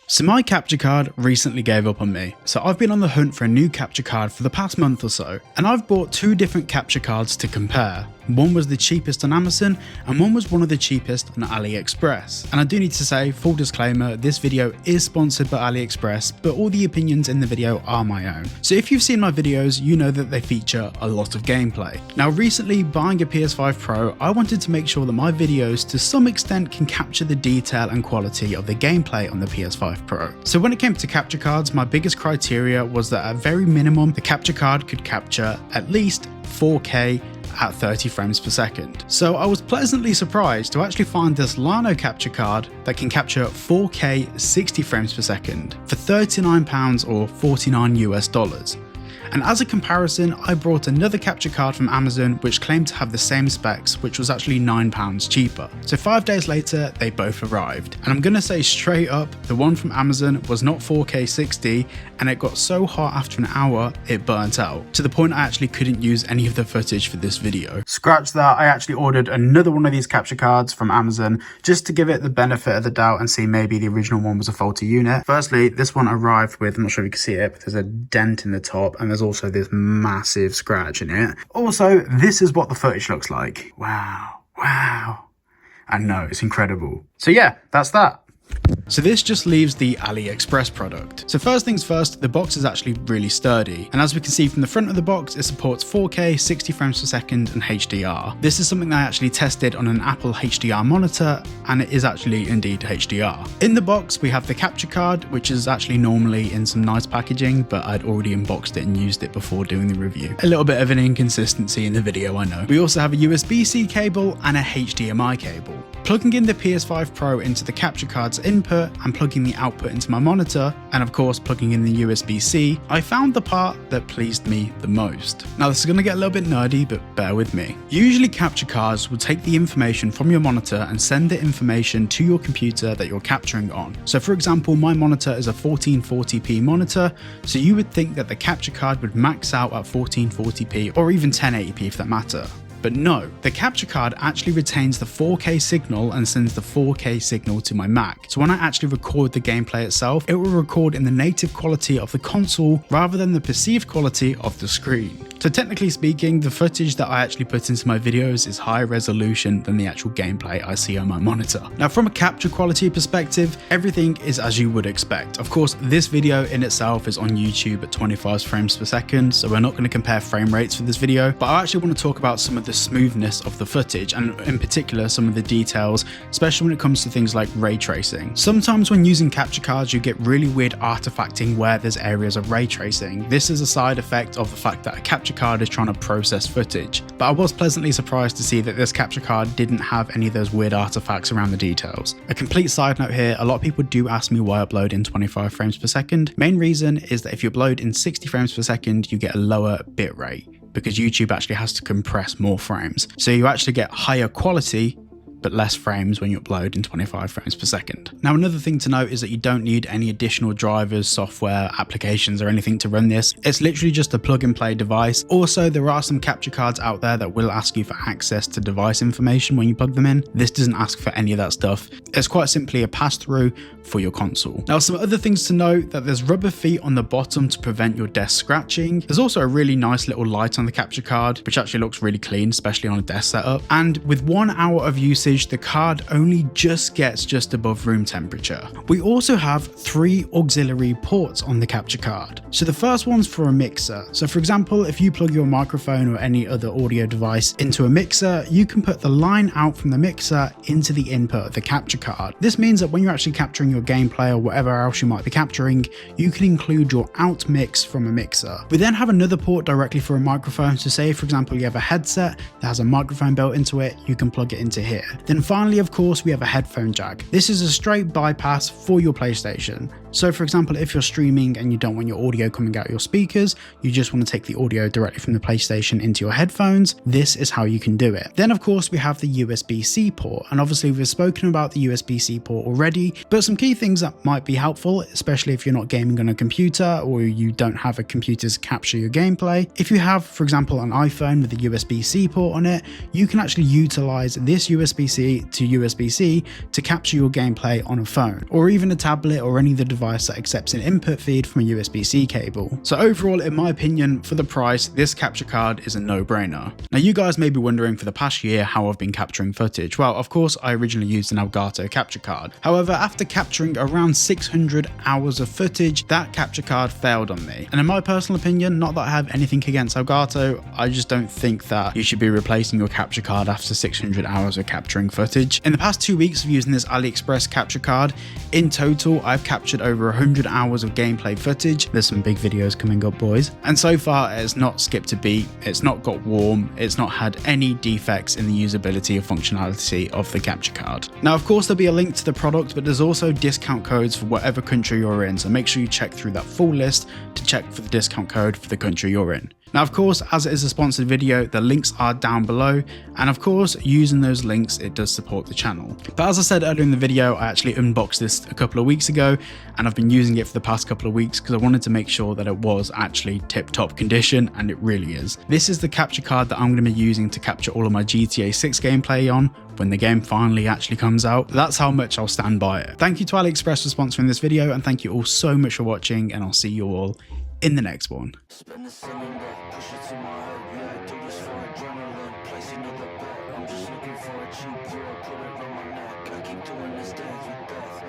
So my capture card recently gave up on me, so I've been on the hunt for a new capture card for the past month or so, and I've bought two different capture cards to compare. One was the cheapest on Amazon and one was one of the cheapest on AliExpress. And I do need to say, full disclaimer, this video is sponsored by AliExpress, but all the opinions in the video are my own. So if you've seen my videos, you know that they feature a lot of gameplay. Now recently, buying a PS5 Pro, I wanted to make sure that my videos to some extent can capture the detail and quality of the gameplay on the PS5 Pro. So when it came to capture cards, my biggest criteria was that at very minimum, the capture card could capture at least 4K at 30 frames per second. So I was pleasantly surprised to actually find this Llano capture card that can capture 4K 60 frames per second for £39 or 49 US dollars. And as a comparison, I brought another capture card from Amazon which claimed to have the same specs, which was actually £9 cheaper. So 5 days later, they both arrived. And I'm gonna say straight up, the one from Amazon was not 4K 60, and it got so hot after an hour, it burnt out, to the point I actually couldn't use any of the footage for this video. Scratch that, I actually ordered another one of these capture cards from Amazon, just to give it the benefit of the doubt and see maybe the original one was a faulty unit. Firstly, this one arrived with, I'm not sure if you can see it, but there's a dent in the top, and there's also this massive scratch in it. Also, this is what the footage looks like. Wow. I know, it's incredible. So yeah, that's that. So this just leaves the AliExpress product. So first things first, the box is actually really sturdy, and as we can see from the front of the box, it supports 4K 60 frames per second and HDR. This is something that I actually tested on an Apple HDR monitor, and it is actually indeed HDR. In the box we have the capture card, which is actually normally in some nice packaging, but I'd already unboxed it and used it before doing the review. A little bit of an inconsistency in the video, I know. We also have a USB-C cable and a HDMI cable. Plugging in the PS5 Pro into the capture card's input and plugging the output into my monitor, and of course plugging in the USB-C, I found the part that pleased me the most. Now this is going to get a little bit nerdy, but bear with me. Usually capture cards will take the information from your monitor and send the information to your computer that you're capturing on. So for example, my monitor is a 1440p monitor, so you would think that the capture card would max out at 1440p or even 1080p for that matter. But no, the capture card actually retains the 4K signal and sends the 4K signal to my Mac. So when I actually record the gameplay itself, it will record in the native quality of the console rather than the perceived quality of the screen. So technically speaking, the footage that I actually put into my videos is higher resolution than the actual gameplay I see on my monitor. Now from a capture quality perspective, everything is as you would expect. Of course, this video in itself is on YouTube at 25 frames per second, so we're not going to compare frame rates for this video, but I actually want to talk about some of the smoothness of the footage, and in particular some of the details, especially when it comes to things like ray tracing. Sometimes when using capture cards you get really weird artifacting where there's areas of ray tracing. This is a side effect of the fact that a capture card is trying to process footage, but I was pleasantly surprised to see that this capture card didn't have any of those weird artifacts around the details. A complete side note here, a lot of people do ask me why I upload in 25 frames per second. Main reason is that if you upload in 60 frames per second you get a lower bit rate, because YouTube actually has to compress more frames. So you actually get higher quality but less frames when you upload in 25 frames per second. Now another thing to note is that you don't need any additional drivers, software, applications or anything to run this. It's literally just a plug and play device. Also, there are some capture cards out there that will ask you for access to device information when you plug them in. This doesn't ask for any of that stuff. It's quite simply a pass-through for your console. Now some other things to note, that there's rubber feet on the bottom to prevent your desk scratching. There's also a really nice little light on the capture card, which actually looks really clean, especially on a desk setup. And with 1 hour of usage, the card only just gets just above room temperature. We also have 3 auxiliary ports on the capture card. So the first one's for a mixer. So for example, if you plug your microphone or any other audio device into a mixer, you can put the line out from the mixer into the input of the capture card. This means that when you're actually capturing your gameplay or whatever else you might be capturing, you can include your out mix from a mixer. We then have another port directly for a microphone. So say for example you have a headset that has a microphone built into it, you can plug it into here. Then finally, of course, we have a headphone jack. This is a straight bypass for your PlayStation. So for example, if you're streaming and you don't want your audio coming out your speakers, you just want to take the audio directly from the PlayStation into your headphones, this is how you can do it. Then of course we have the USB-C port, and obviously we've spoken about the USB-C port already, but some key things that might be helpful, especially if you're not gaming on a computer or you don't have a computer to capture your gameplay. If you have, for example, an iPhone with a USB-C port on it, you can actually utilize this USB USB-C to USB-C to capture your gameplay on a phone, or even a tablet or any other device that accepts an input feed from a USB-C cable. So overall, in my opinion, for the price, this capture card is a no-brainer. Now you guys may be wondering for the past year how I've been capturing footage. Well, of course, I originally used an Elgato capture card. However, after capturing around 600 hours of footage, that capture card failed on me. And in my personal opinion, not that I have anything against Elgato, I just don't think that you should be replacing your capture card after 600 hours of capturing footage. In the past 2 weeks of using this AliExpress capture card, in total, I've captured over 100 hours of gameplay footage. There's some big videos coming up, boys. And so far, it's not skipped a beat, it's not got warm, it's not had any defects in the usability or functionality of the capture card. Now, of course, there'll be a link to the product, but there's also discount codes for whatever country you're in, so make sure you check through that full list to check for the discount code for the country you're in. Now, of course, as it is a sponsored video, the links are down below, and of course, using those links, it does support the channel. But as I said earlier in the video, I actually unboxed this a couple of weeks ago, and I've been using it for the past couple of weeks because I wanted to make sure that it was actually tip-top condition, and it really is. This is the capture card that I'm going to be using to capture all of my GTA 6 gameplay on when the game finally actually comes out. That's how much I'll stand by it. Thank you to AliExpress for sponsoring this video, and thank you all so much for watching, and I'll see you all in the next one. I'm just looking for a cheap girl, put it on my neck. I keep doing this dance with death.